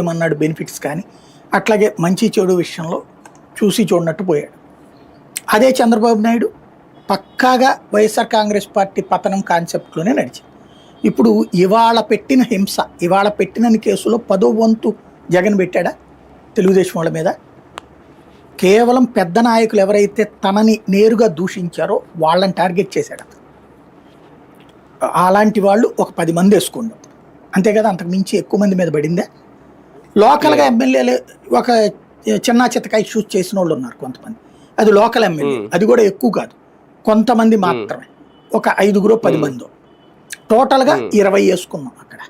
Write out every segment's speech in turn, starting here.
ఏమన్నాడు బెనిఫిట్స్ కానీ అట్లాగే మంచి చెడు విషయంలో చూసి చూడనట్టు పోయాడు. అదే చంద్రబాబు నాయుడు పక్కాగా వైఎస్ఆర్ కాంగ్రెస్ పార్టీ పతనం కాన్సెప్ట్లోనే నడిచింది. ఇప్పుడు ఇవాళ పెట్టిన హింస, ఇవాళ పెట్టిన కేసులో 10వ వంతు జగన్ పెట్టాడా తెలుగుదేశం వాళ్ళ మీద? కేవలం పెద్ద నాయకులు ఎవరైతే తనని నేరుగా దూషించారో వాళ్ళని టార్గెట్ చేశాడు. అలాంటి వాళ్ళు ఒక 10 మంది వేసుకోండి అంతే కదా, అంతకు మించి ఎక్కువ మంది మీద పడిందే. లోకల్గా ఎమ్మెల్యేలు ఒక చిన్న చితక ఇష్యూస్ చేసిన వాళ్ళు ఉన్నారు కొంతమంది, అది లోకల్ ఎమ్మెల్యే, అది కూడా ఎక్కువ కాదు, కొంతమంది మాత్రమే, ఒక 5-10 మంది, టోటల్గా 20 వేసుకున్నాం అక్కడ.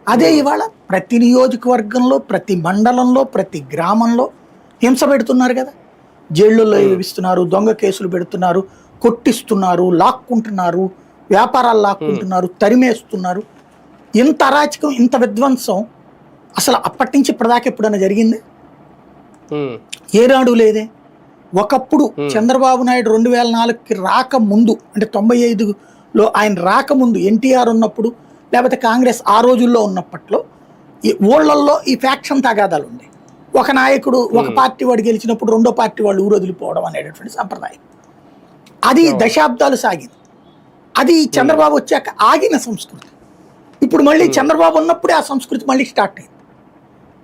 అదే ఇవాళ ప్రతి నియోజకవర్గంలో, ప్రతి మండలంలో, ప్రతి గ్రామంలో హింస పెడుతున్నారు కదా, జైళ్ళల్లో వేయిస్తున్నారు, దొంగ కేసులు పెడుతున్నారు, కొట్టిస్తున్నారు, లాక్కుంటున్నారు, వ్యాపారాలు లాక్కుంటున్నారు, తరిమేస్తున్నారు. ఇంత అరాచకం, ఇంత విధ్వంసం అసలు అప్పటి నుంచి ఇప్పటిదాకా ఎప్పుడైనా జరిగింది? ఏనాడు లేదే. ఒకప్పుడు చంద్రబాబు నాయుడు 2004కి రాకముందు, అంటే 95లో ఆయన రాకముందు ఎన్టీఆర్ ఉన్నప్పుడు, లేకపోతే కాంగ్రెస్ ఆ రోజుల్లో ఉన్నప్పట్లో ఈ ఊళ్ళల్లో ఈ ఫ్యాక్షన్ తగాదాలు ఉండే. ఒక నాయకుడు ఒక పార్టీ వాడు గెలిచినప్పుడు రెండో పార్టీ వాళ్ళు ఊరు వదిలిపోవడం అనేటటువంటి సంప్రదాయం, అది దశాబ్దాలు సాగింది. అది చంద్రబాబు వచ్చాక ఆగిన సంస్కృతి. ఇప్పుడు మళ్ళీ చంద్రబాబు ఉన్నప్పుడే ఆ సంస్కృతి మళ్ళీ స్టార్ట్ అయింది.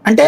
అంటే